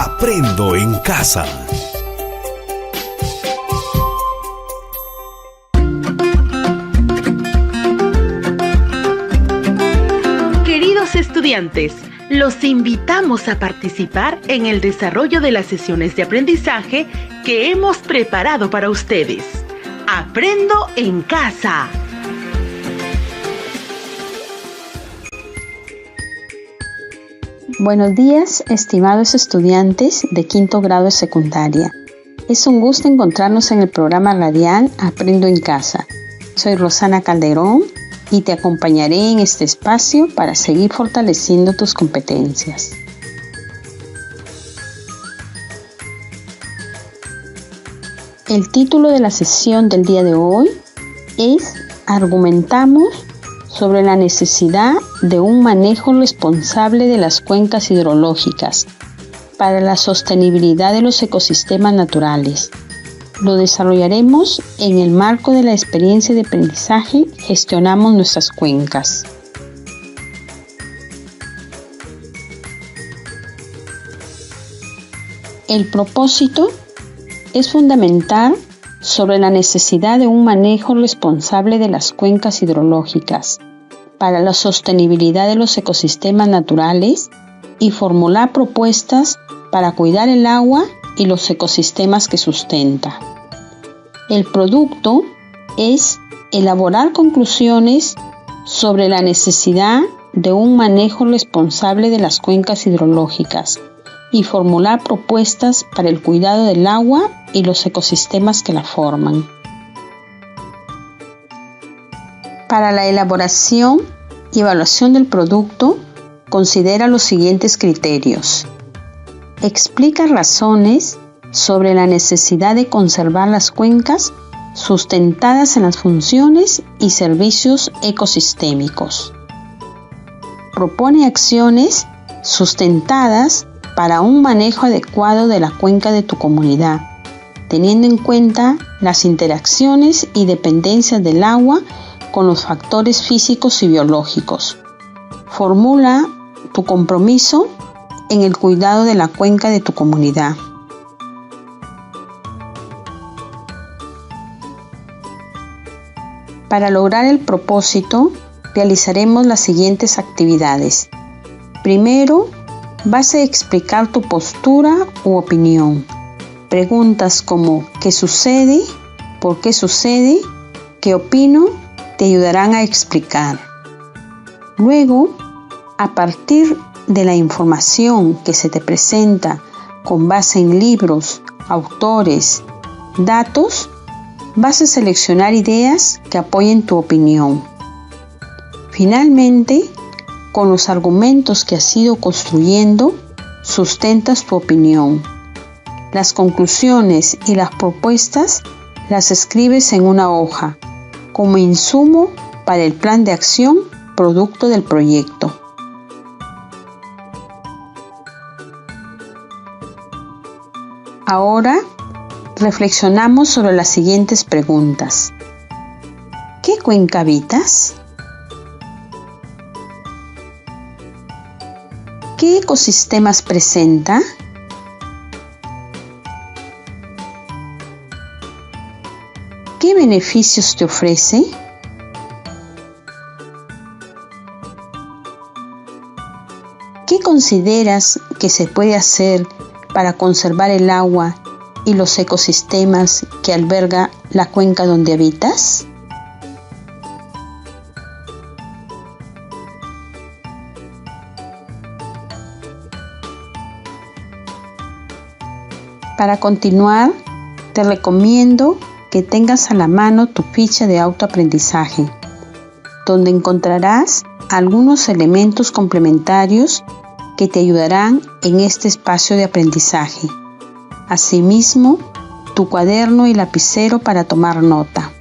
Aprendo en casa. Queridos estudiantes, los invitamos a participar en el desarrollo de las sesiones de aprendizaje que hemos preparado para ustedes. Aprendo en casa. Buenos días, estimados estudiantes de quinto grado de secundaria. Es un gusto encontrarnos en el programa radial Aprendo en Casa. Soy Rosana Calderón y te acompañaré en este espacio para seguir fortaleciendo tus competencias. El título de la sesión del día de hoy es Argumentamos sobre la necesidad de un manejo responsable de las cuencas hidrológicas para la sostenibilidad de los ecosistemas naturales. Lo desarrollaremos en el marco de la experiencia de aprendizaje Gestionamos nuestras cuencas. El propósito es fundamental sobre la necesidad de un manejo responsable de las cuencas hidrológicas para la sostenibilidad de los ecosistemas naturales y formular propuestas para cuidar el agua y los ecosistemas que sustenta. El producto es elaborar conclusiones sobre la necesidad de un manejo responsable de las cuencas hidrológicas y formular propuestas para el cuidado del agua y los ecosistemas que la forman. Para la elaboración y evaluación del producto, considera los siguientes criterios. Explica razones sobre la necesidad de conservar las cuencas sustentadas en las funciones y servicios ecosistémicos. Propone acciones sustentadas para un manejo adecuado de la cuenca de tu comunidad, teniendo en cuenta las interacciones y dependencias del agua con los factores físicos y biológicos. Formula tu compromiso en el cuidado de la cuenca de tu comunidad. Para lograr el propósito, realizaremos las siguientes actividades. Primero, vas a explicar tu postura u opinión. Preguntas como ¿qué sucede? ¿Por qué sucede? ¿Qué opino? Te ayudarán a explicar. Luego, a partir de la información que se te presenta con base en libros, autores, datos, vas a seleccionar ideas que apoyen tu opinión. Finalmente, con los argumentos que has ido construyendo, sustentas tu opinión. Las conclusiones y las propuestas las escribes en una hoja, como insumo para el plan de acción producto del proyecto. Ahora, reflexionamos sobre las siguientes preguntas. ¿Qué cuenca habitas? ¿Qué ecosistemas presenta? ¿Qué beneficios te ofrece? ¿Qué consideras que se puede hacer para conservar el agua y los ecosistemas que alberga la cuenca donde habitas? Para continuar, te recomiendo que tengas a la mano tu ficha de autoaprendizaje, donde encontrarás algunos elementos complementarios que te ayudarán en este espacio de aprendizaje. Asimismo, tu cuaderno y lapicero para tomar nota.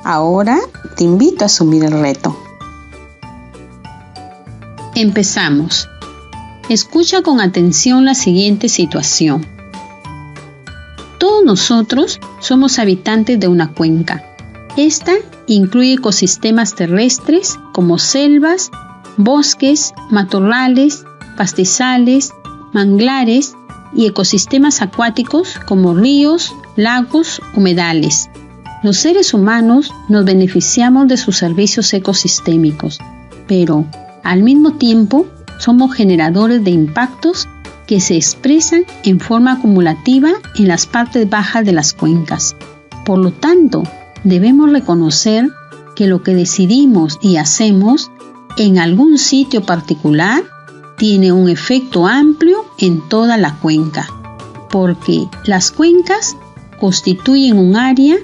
Ahora te invito a asumir el reto. Empezamos. Escucha con atención la siguiente situación. Todos nosotros somos habitantes de una cuenca. Esta incluye ecosistemas terrestres como selvas, bosques, matorrales, pastizales, manglares y ecosistemas acuáticos como ríos, lagos, humedales. Los seres humanos nos beneficiamos de sus servicios ecosistémicos, pero al mismo tiempo somos generadores de impactos que se expresan en forma acumulativa en las partes bajas de las cuencas. Por lo tanto, debemos reconocer que lo que decidimos y hacemos en algún sitio particular tiene un efecto amplio en toda la cuenca, porque las cuencas constituyen un área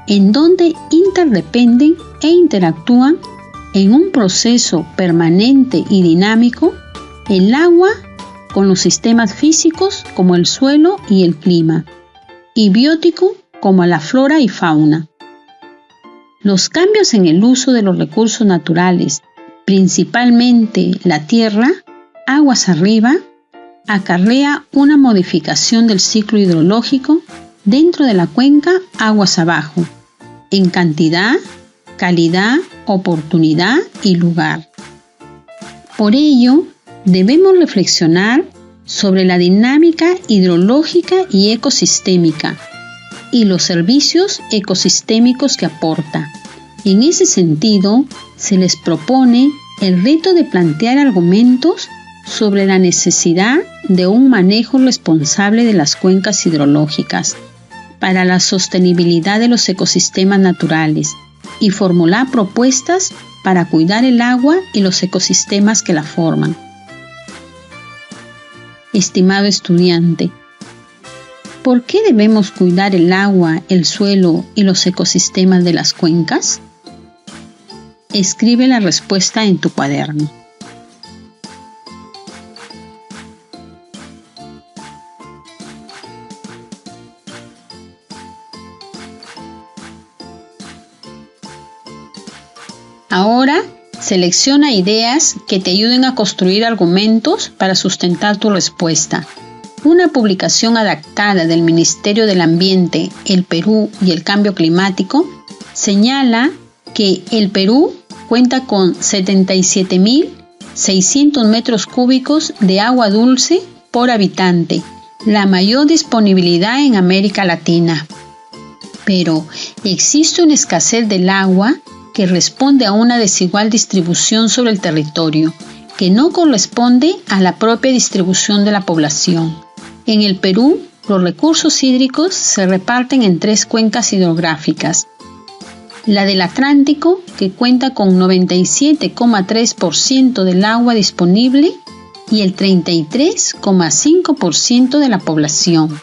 en donde interdependen e interactúan en un proceso permanente y dinámico el agua con los sistemas físicos como el suelo y el clima, y biótico como la flora y fauna. Los cambios en el uso de los recursos naturales, principalmente la tierra, aguas arriba, acarrea una modificación del ciclo hidrológico dentro de la cuenca aguas abajo, en cantidad, calidad, oportunidad y lugar. Por ello, debemos reflexionar sobre la dinámica hidrológica y ecosistémica y los servicios ecosistémicos que aporta. En ese sentido, se les propone el reto de plantear argumentos sobre la necesidad de un manejo responsable de las cuencas hidrológicas para la sostenibilidad de los ecosistemas naturales y formular propuestas para cuidar el agua y los ecosistemas que la forman. Estimado estudiante, ¿por qué debemos cuidar el agua, el suelo y los ecosistemas de las cuencas? Escribe la respuesta en tu cuaderno. Ahora, selecciona ideas que te ayuden a construir argumentos para sustentar tu respuesta. Una publicación adaptada del Ministerio del Ambiente, el Perú y el Cambio Climático señala que el Perú cuenta con 77.600 metros cúbicos de agua dulce por habitante, la mayor disponibilidad en América Latina. Pero existe una escasez del agua que responde a una desigual distribución sobre el territorio, que no corresponde a la propia distribución de la población. En el Perú, los recursos hídricos se reparten en 3 cuencas hidrográficas. La del Atlántico, que cuenta con 97,3% del agua disponible y el 33,5% de la población.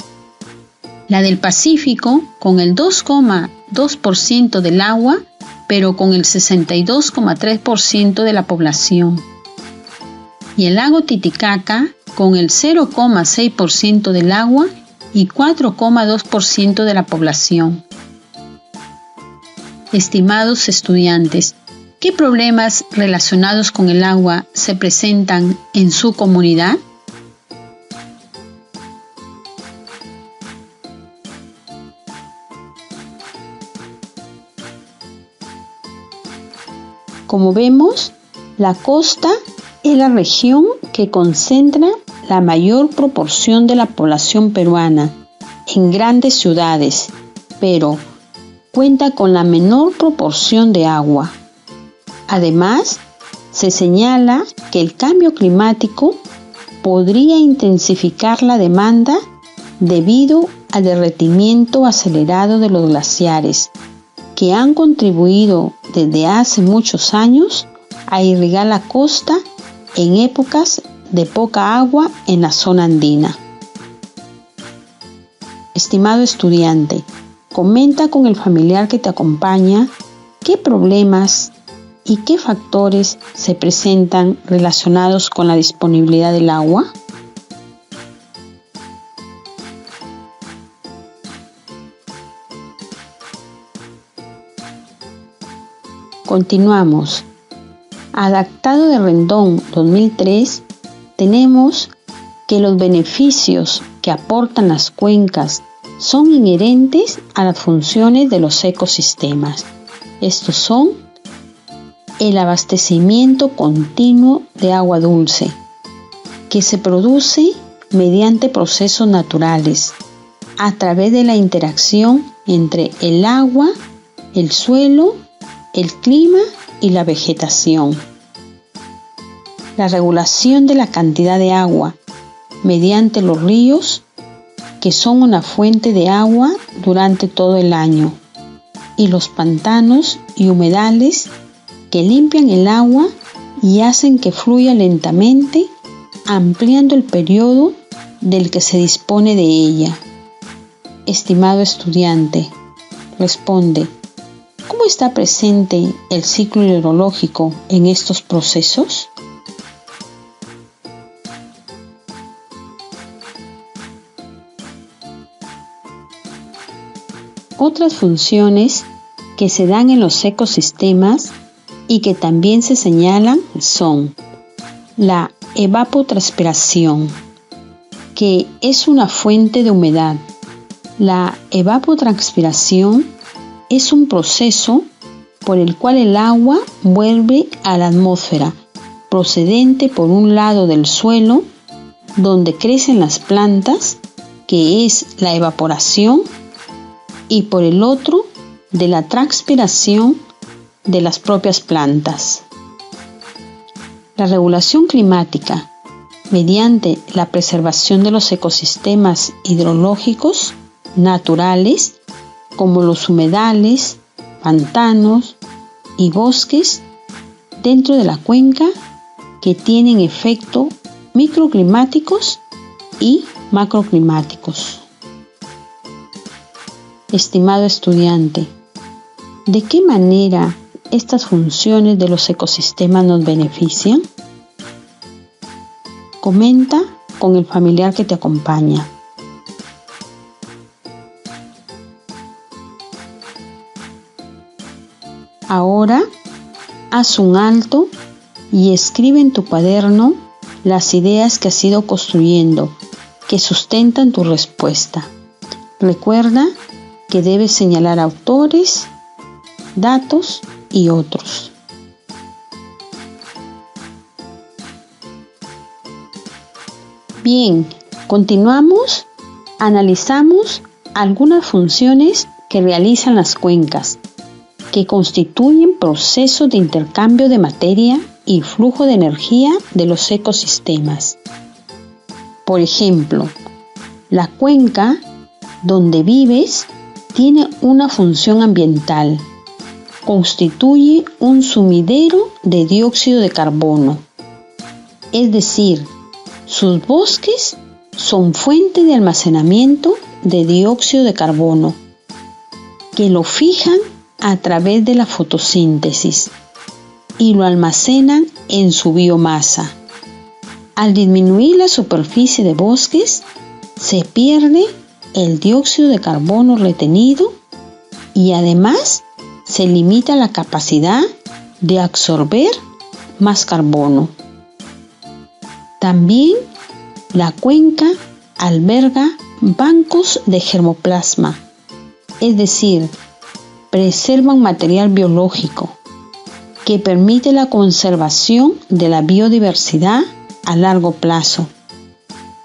La del Pacífico, con el 2,2% del agua, pero con el 62,3% de la población. Y el lago Titicaca, con el 0,6% del agua y 4,2% de la población. Estimados estudiantes, ¿qué problemas relacionados con el agua se presentan en su comunidad? Como vemos, la costa es la región que concentra la mayor proporción de la población peruana en grandes ciudades, pero cuenta con la menor proporción de agua. Además, se señala que el cambio climático podría intensificar la demanda debido al derretimiento acelerado de los glaciares, que han contribuido desde hace muchos años a irrigar la costa en épocas de poca agua en la zona andina. Estimado estudiante, comenta con el familiar que te acompaña qué problemas y qué factores se presentan relacionados con la disponibilidad del agua. Continuamos. Adaptado de Rendón 2003, tenemos que los beneficios que aportan las cuencas son inherentes a las funciones de los ecosistemas. Estos son el abastecimiento continuo de agua dulce, que se produce mediante procesos naturales, a través de la interacción entre el agua, el suelo, el clima y la vegetación. La regulación de la cantidad de agua mediante los ríos, que son una fuente de agua durante todo el año, y los pantanos y humedales que limpian el agua y hacen que fluya lentamente, ampliando el periodo del que se dispone de ella. Estimado estudiante, responde, ¿cómo está presente el ciclo hidrológico en estos procesos? Otras funciones que se dan en los ecosistemas y que también se señalan son la evapotranspiración, que es una fuente de humedad. La evapotranspiración es un proceso por el cual el agua vuelve a la atmósfera, procedente por un lado del suelo, donde crecen las plantas, que es la evaporación, y por el otro de la transpiración de las propias plantas. La regulación climática, mediante la preservación de los ecosistemas hidrológicos naturales, como los humedales, pantanos y bosques dentro de la cuenca, que tienen efectos microclimáticos y macroclimáticos. Estimado estudiante, ¿de qué manera estas funciones de los ecosistemas nos benefician? Comenta con el familiar que te acompaña. Ahora, haz un alto y escribe en tu cuaderno las ideas que has ido construyendo, que sustentan tu respuesta. Recuerda que debes señalar autores, datos y otros. Bien, continuamos. Analizamos algunas funciones que realizan las cuencas, que constituyen procesos de intercambio de materia y flujo de energía de los ecosistemas. Por ejemplo, la cuenca donde vives tiene una función ambiental. Constituye un sumidero de dióxido de carbono. Es decir, sus bosques son fuente de almacenamiento de dióxido de carbono, que lo fijan a través de la fotosíntesis y lo almacenan en su biomasa. Al disminuir la superficie de bosques, se pierde el dióxido de carbono retenido y además se limita la capacidad de absorber más carbono. También la cuenca alberga bancos de germoplasma, es decir, preservan material biológico que permite la conservación de la biodiversidad a largo plazo,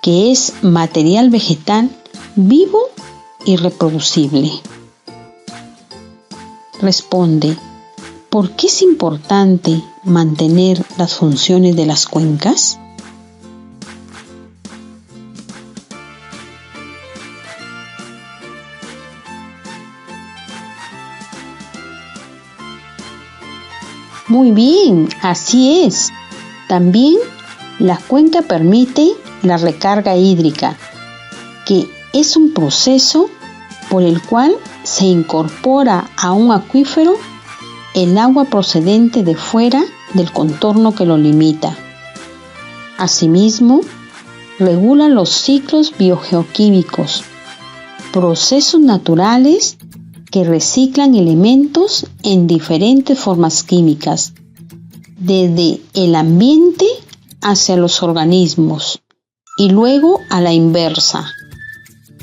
que es material vegetal vivo y reproducible. Responde, ¿por qué es importante mantener las funciones de las cuencas? Muy bien, así es. También la cuenca permite la recarga hídrica, que es un proceso por el cual se incorpora a un acuífero el agua procedente de fuera del contorno que lo limita. Asimismo, regula los ciclos biogeoquímicos, procesos naturales que reciclan elementos en diferentes formas químicas, desde el ambiente hacia los organismos y luego a la inversa,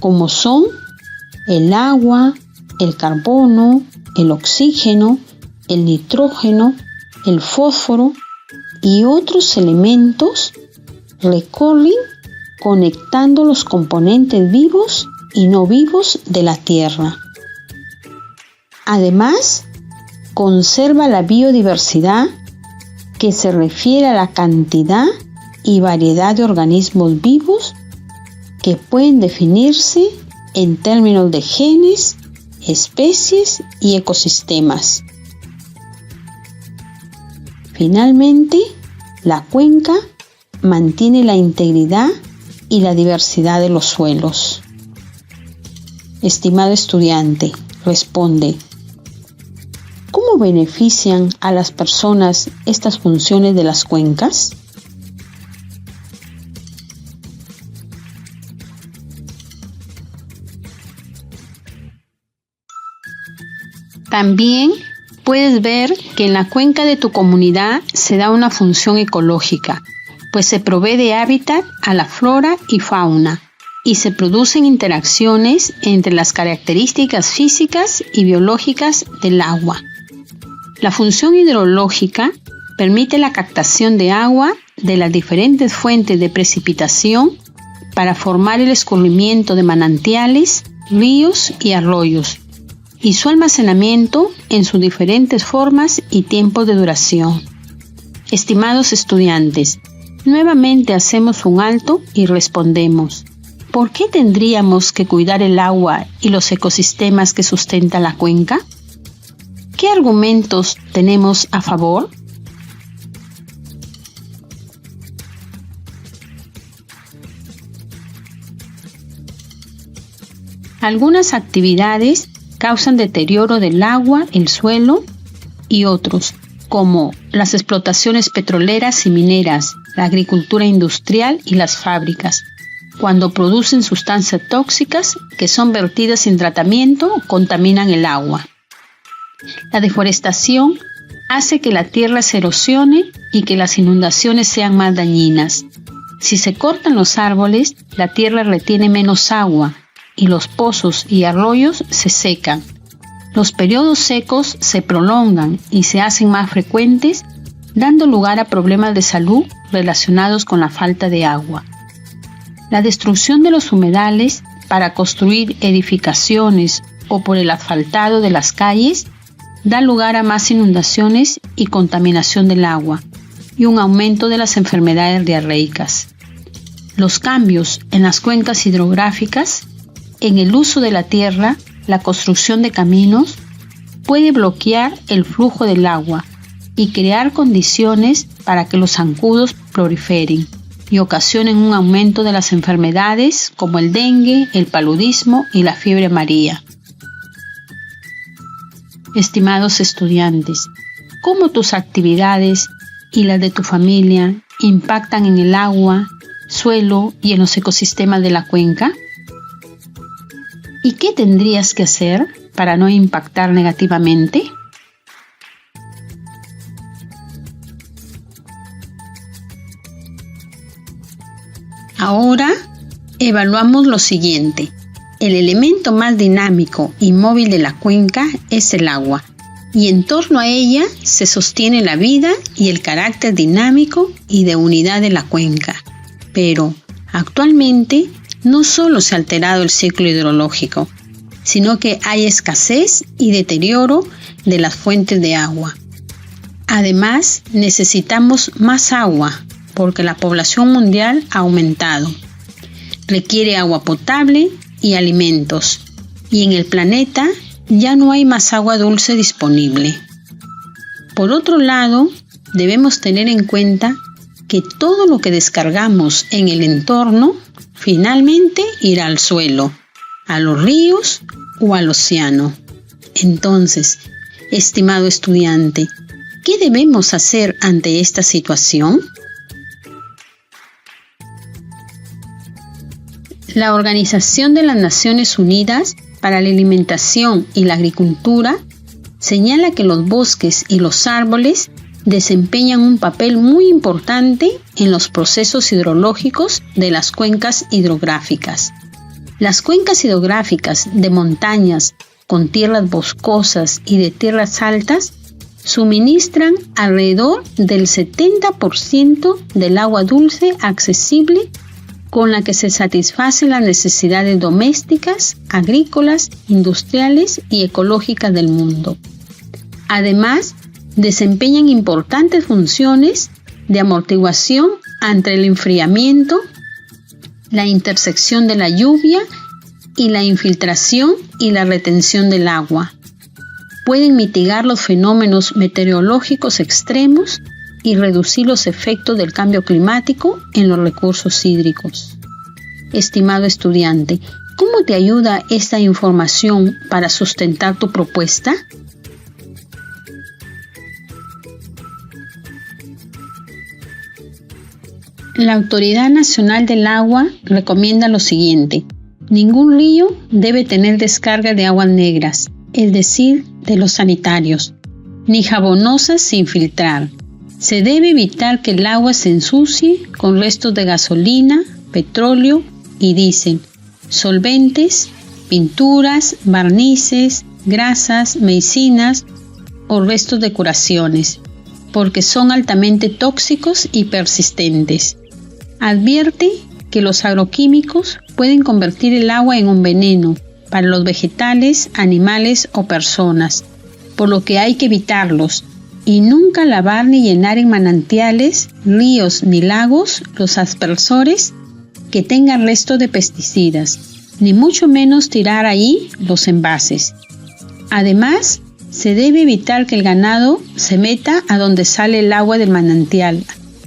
como son el agua, el carbono, el oxígeno, el nitrógeno, el fósforo y otros elementos recorren conectando los componentes vivos y no vivos de la tierra. Además, conserva la biodiversidad, que se refiere a la cantidad y variedad de organismos vivos que pueden definirse en términos de genes, especies y ecosistemas. Finalmente, la cuenca mantiene la integridad y la diversidad de los suelos. Estimado estudiante, responde: ¿cómo benefician a las personas estas funciones de las cuencas? También puedes ver que en la cuenca de tu comunidad se da una función ecológica, pues se provee de hábitat a la flora y fauna y se producen interacciones entre las características físicas y biológicas del agua. La función hidrológica permite la captación de agua de las diferentes fuentes de precipitación para formar el escurrimiento de manantiales, ríos y arroyos, y su almacenamiento en sus diferentes formas y tiempos de duración. Estimados estudiantes, nuevamente hacemos un alto y respondemos: ¿por qué tendríamos que cuidar el agua y los ecosistemas que sustentan la cuenca? ¿Qué argumentos tenemos a favor? Algunas actividades causan deterioro del agua, el suelo y otros, como las explotaciones petroleras y mineras, la agricultura industrial y las fábricas, cuando producen sustancias tóxicas que son vertidas sin tratamiento, contaminan el agua. La deforestación hace que la tierra se erosione y que las inundaciones sean más dañinas. Si se cortan los árboles, la tierra retiene menos agua y los pozos y arroyos se secan. Los periodos secos se prolongan y se hacen más frecuentes, dando lugar a problemas de salud relacionados con la falta de agua. La destrucción de los humedales para construir edificaciones o por el asfaltado de las calles da lugar a más inundaciones y contaminación del agua y un aumento de las enfermedades diarreicas. Los cambios en las cuencas hidrográficas, en el uso de la tierra, la construcción de caminos, puede bloquear el flujo del agua y crear condiciones para que los zancudos proliferen y ocasionen un aumento de las enfermedades como el dengue, el paludismo y la fiebre amarilla. Estimados estudiantes, ¿cómo tus actividades y las de tu familia impactan en el agua, suelo y en los ecosistemas de la cuenca? ¿Y qué tendrías que hacer para no impactar negativamente? Ahora evaluamos lo siguiente. El elemento más dinámico y móvil de la cuenca es el agua, y en torno a ella se sostiene la vida y el carácter dinámico y de unidad de la cuenca. Pero actualmente no solo se ha alterado el ciclo hidrológico, sino que hay escasez y deterioro de las fuentes de agua. Además, necesitamos más agua porque la población mundial ha aumentado. Requiere agua potable y alimentos, y en el planeta ya no hay más agua dulce disponible. Por otro lado, debemos tener en cuenta que todo lo que descargamos en el entorno finalmente irá al suelo, a los ríos o al océano. Entonces, estimado estudiante, ¿qué debemos hacer ante esta situación? La Organización de las Naciones Unidas para la Alimentación y la Agricultura señala que los bosques y los árboles desempeñan un papel muy importante en los procesos hidrológicos de las cuencas hidrográficas. Las cuencas hidrográficas de montañas con tierras boscosas y de tierras altas suministran alrededor del 70% del agua dulce accesible con la que se satisfacen las necesidades domésticas, agrícolas, industriales y ecológicas del mundo. Además, desempeñan importantes funciones de amortiguación ante el enfriamiento, la intersección de la lluvia y la infiltración y la retención del agua. Pueden mitigar los fenómenos meteorológicos extremos y reducir los efectos del cambio climático en los recursos hídricos. Estimado estudiante, ¿cómo te ayuda esta información para sustentar tu propuesta? La Autoridad Nacional del Agua recomienda lo siguiente: ningún río debe tener descarga de aguas negras, es decir, de los sanitarios, ni jabonosas sin filtrar. Se debe evitar que el agua se ensucie con restos de gasolina, petróleo y diésel, solventes, pinturas, barnices, grasas, medicinas o restos de curaciones, porque son altamente tóxicos y persistentes. Advierte que los agroquímicos pueden convertir el agua en un veneno para los vegetales, animales o personas, por lo que hay que evitarlos y nunca lavar ni llenar en manantiales, ríos ni lagos los aspersores que tengan restos de pesticidas, ni mucho menos tirar ahí los envases. Además, se debe evitar que el ganado se meta a donde sale el agua del manantial,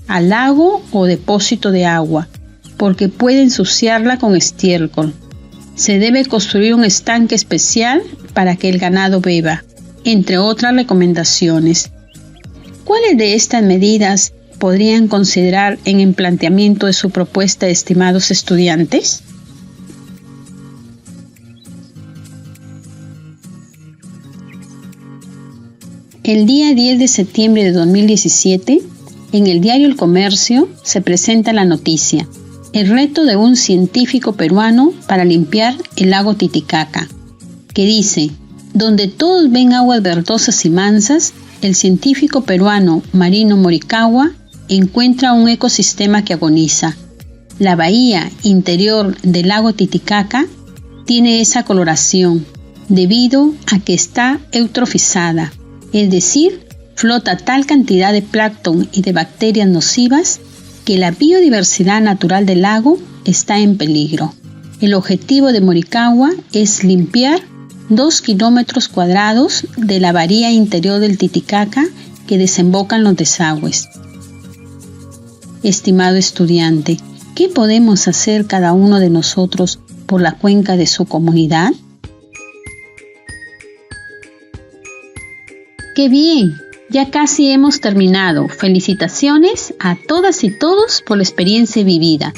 al lago o depósito de agua, porque puede ensuciarla con estiércol. Se debe construir un estanque especial para que el ganado beba, entre otras recomendaciones. ¿Cuáles de estas medidas podrían considerar en el planteamiento de su propuesta, estimados estudiantes? El día 10 de septiembre de 2017, en el diario El Comercio se presenta la noticia: el reto de un científico peruano para limpiar el lago Titicaca, que dice: donde todos ven aguas verdosas y mansas, el científico peruano Marino Morikawa encuentra un ecosistema que agoniza. La bahía interior del lago Titicaca tiene esa coloración debido a que está eutrofizada, es decir, flota tal cantidad de plancton y de bacterias nocivas que la biodiversidad natural del lago está en peligro. El objetivo de Morikawa es limpiar 2 kilómetros cuadrados de la bahía interior del Titicaca que desemboca en los desagües. Estimado estudiante, ¿qué podemos hacer cada uno de nosotros por la cuenca de su comunidad? ¡Qué bien! Ya casi hemos terminado. Felicitaciones a todas y todos por la experiencia vivida.